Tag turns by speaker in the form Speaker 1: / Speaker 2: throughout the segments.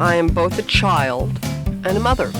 Speaker 1: I am both a child and a mother.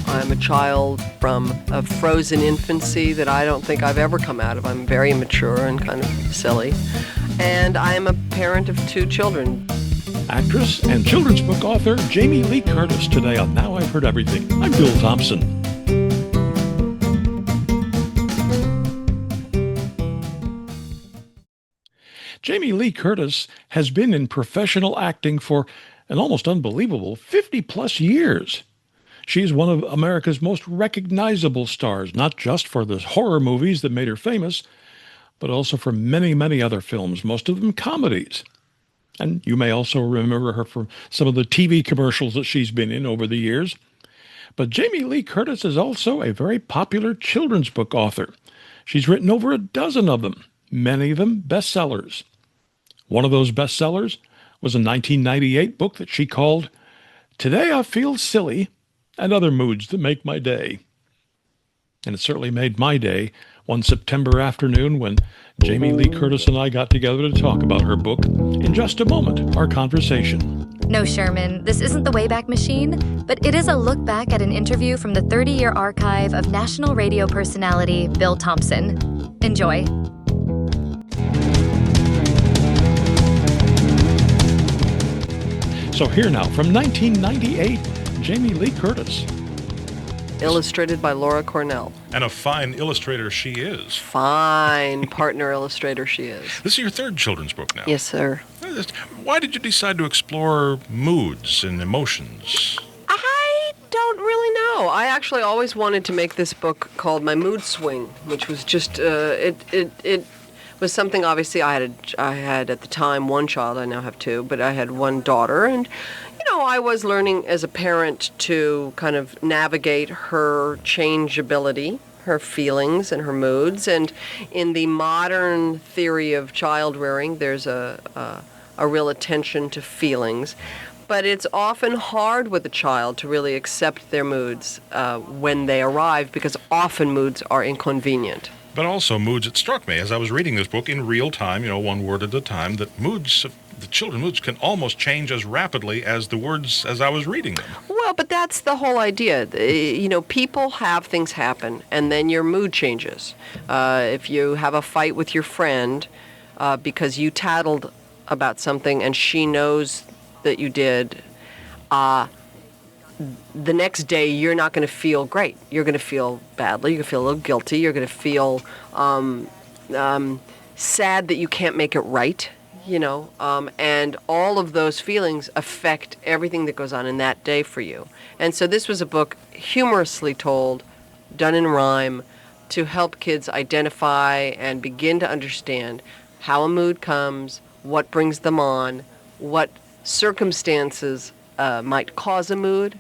Speaker 1: I'm a child from a frozen infancy that I don't think I've ever come out of. I'm very immature and kind of silly. And I am a parent of 2 children.
Speaker 2: Actress and children's book author Jamie Lee Curtis today on Now I've Heard Everything. I'm Bill Thompson. Jamie Lee Curtis has been in professional acting for an almost unbelievable 50-plus years. She's one of America's most recognizable stars, not just for the horror movies that made her famous, but also for many, many other films, most of them comedies. And you may also remember her from some of the TV commercials that she's been in over the years. But Jamie Lee Curtis is also a very popular children's book author. She's written over a dozen of them, many of them bestsellers. One of those bestsellers was a 1998 book that she called Today I Feel Silly and Other Moods That Make My Day. And it certainly made my day one September afternoon when Jamie Lee Curtis and I got together to talk about her book. In just a moment, our conversation.
Speaker 3: No, Sherman, this isn't the Wayback Machine, but it is a look back at an interview from the 30-year archive of national radio personality Bill Thompson. Enjoy.
Speaker 2: So here now, from 1998, Jamie Lee Curtis.
Speaker 1: Illustrated by Laura Cornell.
Speaker 4: And a fine illustrator she is.
Speaker 1: Fine partner illustrator she is.
Speaker 4: This is your 3rd children's book now.
Speaker 1: Yes, sir.
Speaker 4: Why did you decide to explore moods and emotions?
Speaker 1: I don't really know. I actually always wanted to make this book called My Mood Swing, which was just, it was something, obviously, I had at the time 1 child. I now have 2, but I had 1 daughter, and I was learning as a parent to kind of navigate her changeability, her feelings and her moods. And in the modern theory of child rearing, there's a real attention to feelings. But it's often hard with a child to really accept their moods when they arrive, because often moods are inconvenient.
Speaker 4: But also moods, it struck me as I was reading this book in real time, 1 word at a time, that the children's moods can almost change as rapidly as the words as I was reading them.
Speaker 1: Well, but that's the whole idea. People have things happen, and then your mood changes. If you have a fight with your friend because you tattled about something and she knows that you did, the next day you're not going to feel great. You're going to feel badly. You're going to feel a little guilty. You're going to feel sad that you can't make it right. And all of those feelings affect everything that goes on in that day for you. And so this was a book humorously told, done in rhyme, to help kids identify and begin to understand how a mood comes, what brings them on, what circumstances might cause a mood,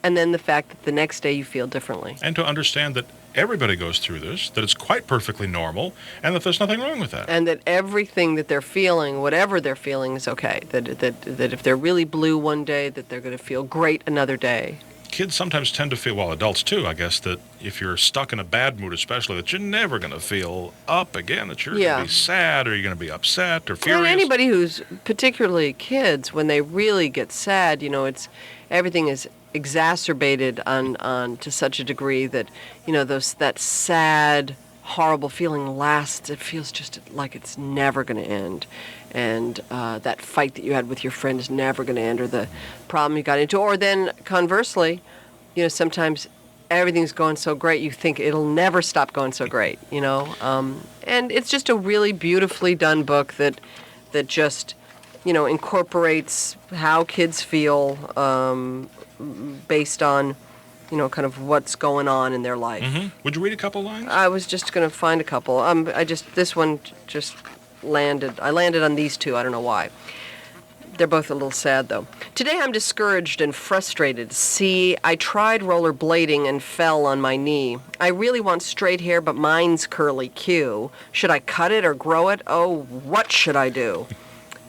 Speaker 1: and then the fact that the next day you feel differently.
Speaker 4: And to understand that everybody goes through this, that it's quite perfectly normal, and that there's nothing wrong with that.
Speaker 1: And that everything that they're feeling, whatever they're feeling, is okay. That if they're really blue one day, that they're going to feel great another day.
Speaker 4: Kids sometimes tend to feel, well, adults too, I guess, that if you're stuck in a bad mood especially, that you're never going to feel up again, that you're going to be sad, or you're going to be upset or furious.
Speaker 1: And anybody who's, particularly kids, when they really get sad, everything is exacerbated on to such a degree that that sad, horrible feeling lasts. It feels just like it's never going to end, and that fight that you had with your friend is never going to end, or the problem you got into. Or then conversely, sometimes everything's going so great you think it'll never stop going so great. And it's just a really beautifully done book that just incorporates how kids feel. Based on, kind of what's going on in their life.
Speaker 4: Mm-hmm. Would you read a couple lines?
Speaker 1: I was just going to find a couple. This one just landed. I landed on these 2. I don't know why. They're both a little sad, though. Today I'm discouraged and frustrated. See, I tried rollerblading and fell on my knee. I really want straight hair, but mine's curly Q. Should I cut it or grow it? Oh, what should I do?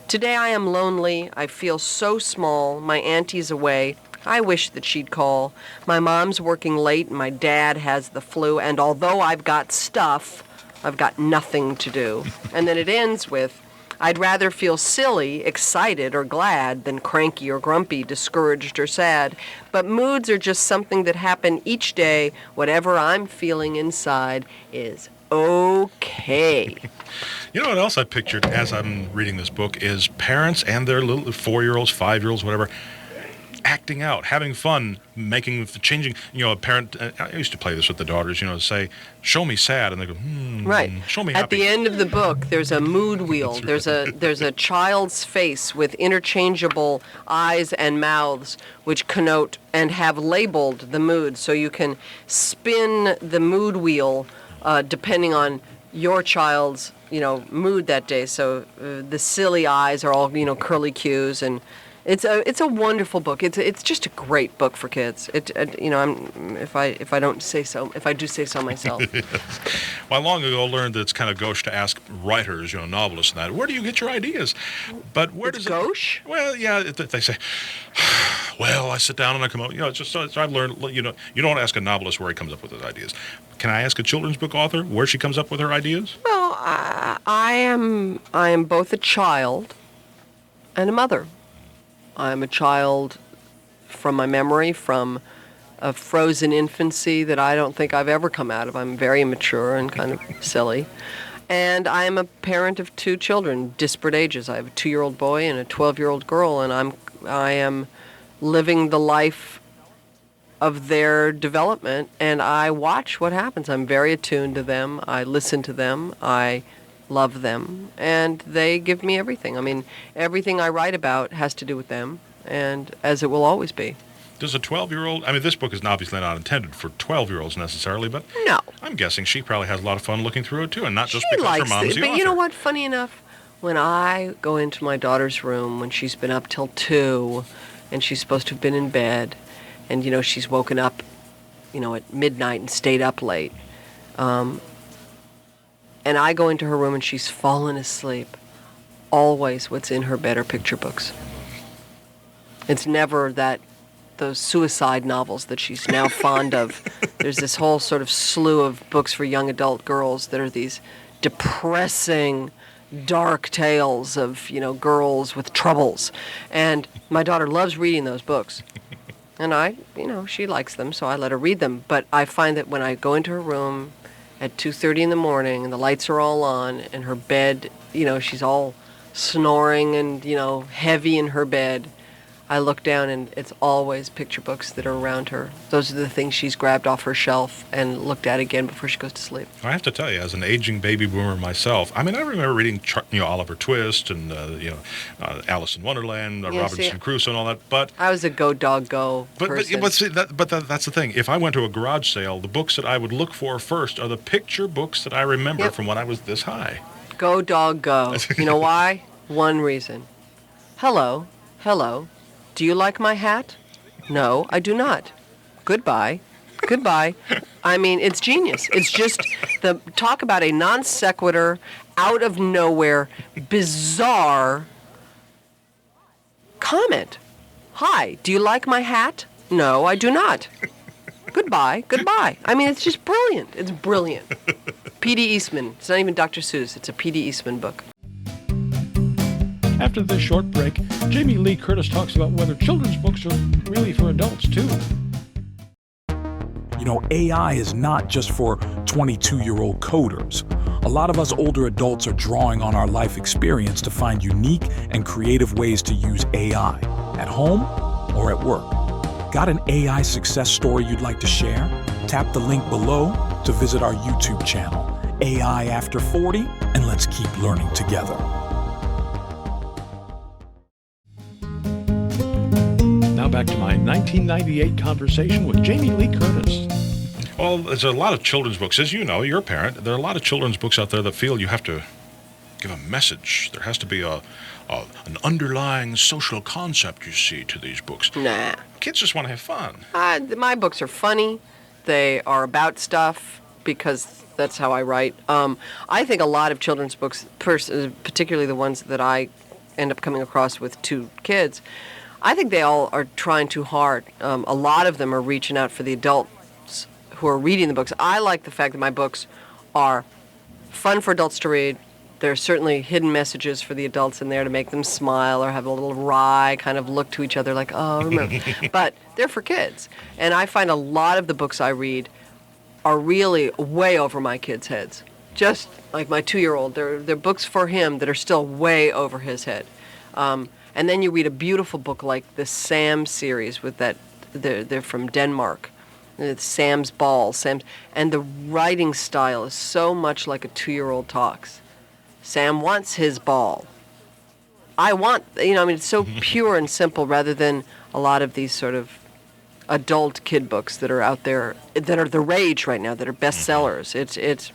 Speaker 1: Today I am lonely. I feel so small. My auntie's away. I wish that she'd call. My mom's working late and my dad has the flu, and although I've got stuff, I've got nothing to do. And then it ends with, I'd rather feel silly, excited, or glad than cranky or grumpy, discouraged or sad. But moods are just something that happen each day. Whatever I'm feeling inside is okay.
Speaker 4: You know what else I pictured as I'm reading this book is parents and their little 4-year-olds, 5-year-olds, whatever, acting out, having fun, changing. A parent, I used to play this with the daughters, say, show me sad, and they go,
Speaker 1: Right.
Speaker 4: Show me
Speaker 1: At
Speaker 4: happy.
Speaker 1: the end of the book, there's a mood wheel. There's a child's face with interchangeable eyes and mouths, which connote and have labeled the mood. So you can spin the mood wheel depending on your child's mood that day. So the silly eyes are all curly cues, and it's a wonderful book. It's just a great book for kids. If I do say so myself.
Speaker 4: Well, long ago, I learned that it's kind of gauche to ask writers, novelists, and that, where do you get your ideas? But where
Speaker 1: It's
Speaker 4: does
Speaker 1: gauche?
Speaker 4: Well, yeah, they say. Well, I sit down and I come up. It's just so I've learned. You don't ask a novelist where he comes up with his ideas. Can I ask a children's book author where she comes up with her ideas?
Speaker 1: Well, I am both a child and a mother. I'm a child from my memory, from a frozen infancy that I don't think I've ever come out of. I'm very immature and kind of silly. And I am a parent of 2 children, disparate ages. I have a 2-year-old boy and a 12-year-old girl, and I am living the life of their development, and I watch what happens. I'm very attuned to them. I listen to them. I love them, and they give me everything. I mean, everything I write about has to do with them, and as it will always be.
Speaker 4: Does a 12-year-old, this book is obviously not intended for 12-year-olds necessarily, but
Speaker 1: No.
Speaker 4: I'm guessing she probably has a lot of fun looking through it too, and not just
Speaker 1: She
Speaker 4: because her
Speaker 1: likes
Speaker 4: mom's
Speaker 1: it,
Speaker 4: the
Speaker 1: but
Speaker 4: author.
Speaker 1: you know what? Funny enough, when I go into my daughter's room when she's been up till 2, and she's supposed to have been in bed, and she's woken up, at midnight and stayed up late, and I go into her room and she's fallen asleep, always what's in her bed are picture books. It's never those suicide novels that she's now fond of. There's this whole sort of slew of books for young adult girls that are these depressing, dark tales of, girls with troubles. And my daughter loves reading those books. And she likes them, so I let her read them. But I find that when I go into her room at 2:30 in the morning and the lights are all on and her bed, she's all snoring and, heavy in her bed, I look down and it's always picture books that are around her. Those are the things she's grabbed off her shelf and looked at again before she goes to sleep.
Speaker 4: I have to tell you, as an aging baby boomer myself, I remember reading, Oliver Twist and, Alice in Wonderland, Robinson Crusoe and all that, but...
Speaker 1: I was a go, dog, go person.
Speaker 4: But that's the thing. If I went to a garage sale, the books that I would look for first are the picture books that I remember from when I was this high.
Speaker 1: Go, dog, go. You know why? One reason. Hello. Do you like my hat? No, I do not. Goodbye. It's genius. It's just talk about a non sequitur, out of nowhere, bizarre comment. Hi, do you like my hat? No, I do not. Goodbye. It's just brilliant. It's brilliant. P.D. Eastman. It's not even Dr. Seuss. It's a P.D. Eastman book.
Speaker 2: After this short break, Jamie Lee Curtis talks about whether children's books are really for adults, too.
Speaker 5: AI is not just for 22-year-old coders. A lot of us older adults are drawing on our life experience to find unique and creative ways to use AI, at home or at work. Got an AI success story you'd like to share? Tap the link below to visit our YouTube channel, AI After 40, and let's keep learning together.
Speaker 2: Now back to my 1998 conversation with Jamie Lee Curtis.
Speaker 4: Well, there's a lot of children's books. As you know, you're a parent. There are a lot of children's books out there that feel you have to give a message. There has to be an underlying social concept, you see, to these books.
Speaker 1: Nah.
Speaker 4: Kids just want to have fun.
Speaker 1: My books are funny. They are about stuff because that's how I write. I think a lot of children's books, particularly the ones that I end up coming across with 2 kids, I think they all are trying too hard. A lot of them are reaching out for the adults who are reading the books. I like the fact that my books are fun for adults to read, There are certainly hidden messages for the adults in there to make them smile or have a little wry kind of look to each other like, oh, remember. But they're for kids. And I find a lot of the books I read are really way over my kids' heads. Just like my 2-year-old, they're books for him that are still way over his head. And then you read a beautiful book like the Sam series with that, they're from Denmark. It's Sam's Ball, and the writing style is so much like a 2-year-old talks. Sam wants his ball. I want, it's so pure and simple rather than a lot of these sort of adult kid books that are out there that are the rage right now, that are bestsellers. It's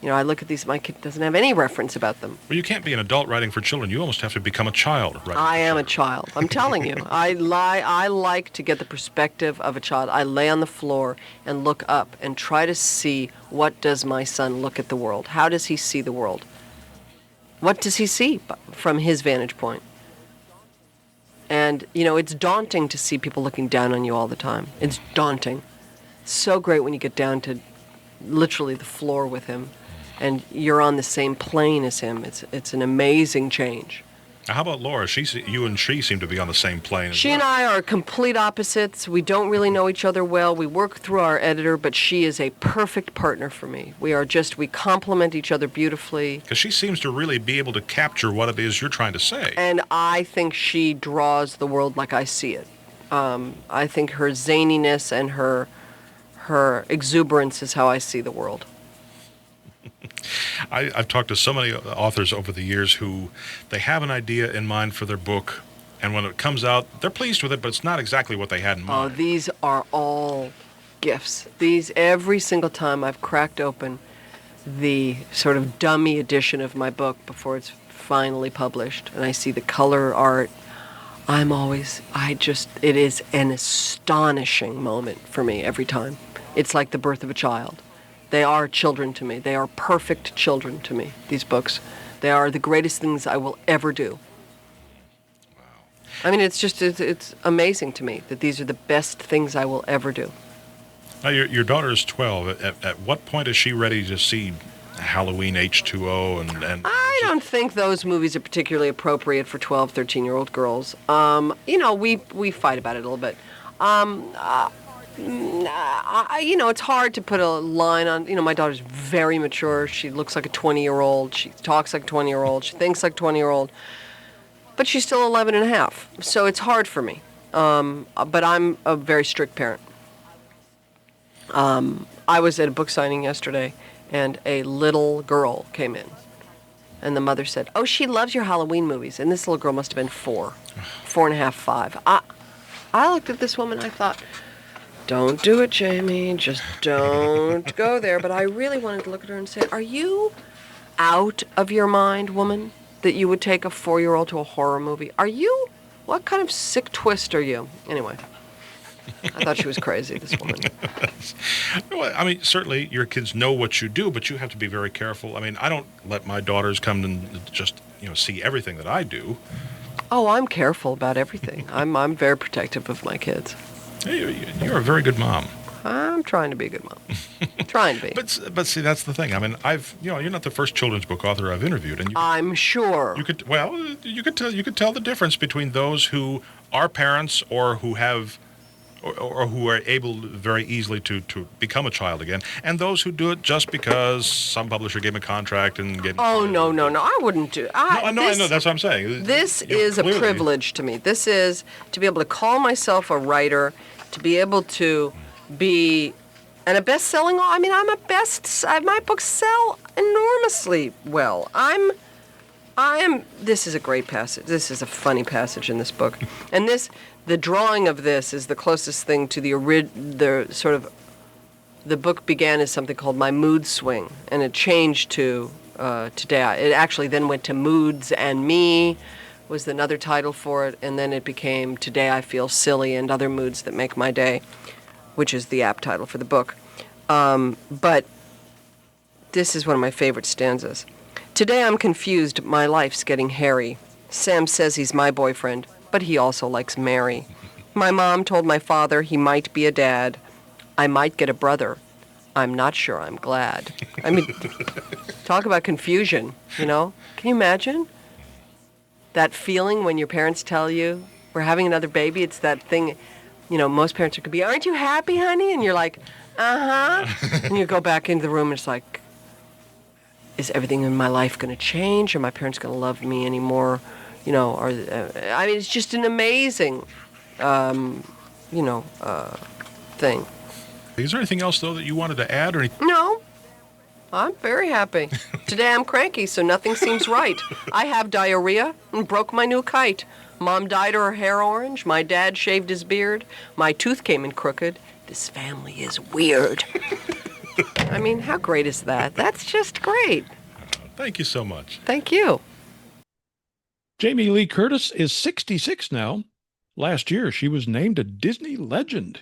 Speaker 1: I look at these, my kid doesn't have any reference about them.
Speaker 4: Well, you can't be an adult writing for children. You almost have to become a child writing
Speaker 1: I am a
Speaker 4: for
Speaker 1: child. I'm telling you. I like to get the perspective of a child. I lay on the floor and look up and try to see, what does my son look at the world? How does he see the world? What does he see from his vantage point? And, it's daunting to see people looking down on you all the time. It's daunting. It's so great when you get down to literally the floor with him and you're on the same plane as him. It's an amazing change.
Speaker 4: Now, how about Laura? You and she seem to be on the same plane as
Speaker 1: She
Speaker 4: well.
Speaker 1: and I are complete opposites. We don't really know each other well. We work through our editor, but she is a perfect partner for me. We complement each other beautifully.
Speaker 4: Because she seems to really be able to capture what it is you're trying to say.
Speaker 1: And I think she draws the world like I see it. I think her zaniness and her exuberance is how I see the world.
Speaker 4: I've talked to so many authors over the years who they have an idea in mind for their book, and when it comes out, they're pleased with it, but it's not exactly what they had in mind.
Speaker 1: Oh, these are all gifts. Every single time I've cracked open the sort of dummy edition of my book before it's finally published, and I see the color art, it is an astonishing moment for me every time. It's like the birth of a child. They are children to me. They are perfect children to me, these books. They are the greatest things I will ever do.
Speaker 4: Wow.
Speaker 1: I mean, it's amazing to me that these are the best things I will ever do.
Speaker 4: Now, your daughter is 12. At what point is she ready to see Halloween H2O and
Speaker 1: I don't think those movies are particularly appropriate for 12, 13-year-old girls. We fight about it a little bit. It's hard to put a line on. My daughter's very mature. She looks like a 20-year-old. She talks like a 20-year-old. She thinks like a 20-year-old. But she's still 11 and a half. So it's hard for me. But I'm a very strict parent. I was at a book signing yesterday, and a little girl came in. And the mother said, "Oh, she loves your Halloween movies." And this little girl must have been 4 and a half, 5. I looked at this woman, I thought, don't do it, Jamie. Just don't go there. But I really wanted to look at her and say, are you out of your mind, woman, that you would take a 4-year-old to a horror movie? What kind of sick twist are you? Anyway, I thought she was crazy, this woman.
Speaker 4: Well, I mean, certainly your kids know what you do, but you have to be very careful. I mean, I don't let my daughters come and just, see everything that I do.
Speaker 1: Oh, I'm careful about everything. I'm very protective of my kids.
Speaker 4: Hey, you're a very good mom.
Speaker 1: I'm trying to be a good mom. Trying to be.
Speaker 4: But see, that's the thing. I mean, you're not the first children's book author I've interviewed, and
Speaker 1: I'm sure.
Speaker 4: you could tell the difference between those who are parents or who have or who are able very easily to become a child again, and those who do it just because some publisher gave them a contract and gave them...
Speaker 1: Oh, no, I wouldn't do it.
Speaker 4: I know, that's what I'm saying.
Speaker 1: This is
Speaker 4: clearly
Speaker 1: a privilege to me. This is to be able to call myself a writer, to be able to be... And a best-selling... I mean, my books sell enormously well. This is a great passage. This is a funny passage in this book. And the drawing of this is the closest thing to the book began as something called My Mood Swing, and it changed to today. It actually then went to Moods and Me was another title for it, and then it became Today I Feel Silly and Other Moods That Make My Day, which is the apt title for the book. But this is one of my favorite stanzas. Today I'm confused, my life's getting hairy. Sam says he's my boyfriend, but he also likes Mary. My mom told my father he might be a dad. I might get a brother. I'm not sure I'm glad. I mean, talk about confusion, you know? Can you imagine that feeling when your parents tell you, we're having another baby? It's that thing, you know, most parents could be, aren't you happy, honey? And you're like, uh-huh. And you go back into the room and it's like, is everything in my life going to change? Are my parents going to love me anymore? You know, I mean, it's just an amazing, thing.
Speaker 4: Is there anything else, though, that you wanted to add? Or
Speaker 1: No, I'm very happy. Today I'm cranky, so nothing seems right. I have diarrhea and broke my new kite. Mom dyed her hair orange. My dad shaved his beard. My tooth came in crooked. This family is weird. I mean, how great is that? That's just great.
Speaker 4: Thank you so much.
Speaker 1: Thank you.
Speaker 2: Jamie Lee Curtis is 66 now. Last year, she was named a Disney legend.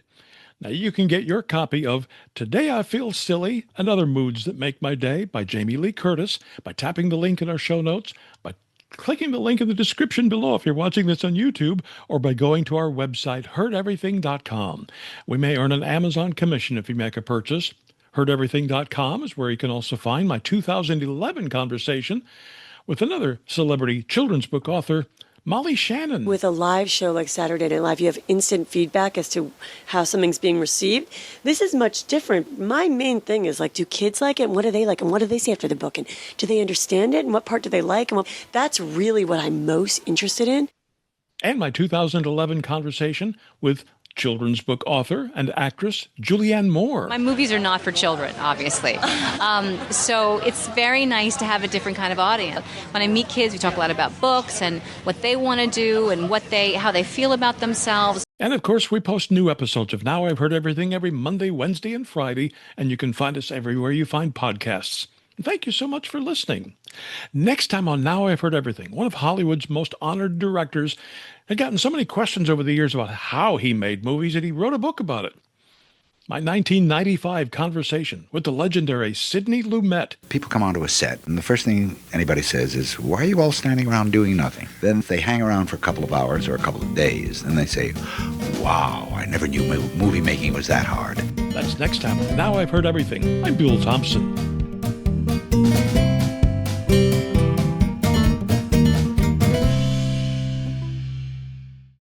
Speaker 2: Now, you can get your copy of Today I Feel Silly and Other Moods That Make My Day by Jamie Lee Curtis by tapping the link in our show notes, by clicking the link in the description below if you're watching this on YouTube, or by going to our website, heardeverything.com. We may earn an Amazon commission if you make a purchase. Heardeverything.com is where you can also find my 2011 conversation with another celebrity children's book author, Molly Shannon.
Speaker 6: With a live show like Saturday Night Live, you have instant feedback as to how something's being received. This is much different. My main thing is, like, do kids like it? And what do they like? And what do they say after the book? And do they understand it? And what part do they like? And that's really what I'm most interested in.
Speaker 2: And my 2011 conversation with children's book author and actress Julianne Moore.
Speaker 7: My movies are not for children, obviously. So it's very nice to have a different kind of audience. When I meet kids, we talk a lot about books and what they want to do and how they feel about themselves.
Speaker 2: And of course, we post new episodes of Now I've Heard Everything every Monday, Wednesday, and Friday, and you can find us everywhere you find podcasts. And thank you so much for listening. Next time on Now I've Heard Everything, one of Hollywood's most honored directors had gotten so many questions over the years about how he made movies that he wrote a book about it. My 1995 conversation with the legendary Sidney Lumet.
Speaker 8: People come onto a set, and the first thing anybody says is, why are you all standing around doing nothing? Then they hang around for a couple of hours or a couple of days, and they say, wow, I never knew movie making was that hard.
Speaker 2: That's next time. Now I've Heard Everything. I'm Bill Thompson.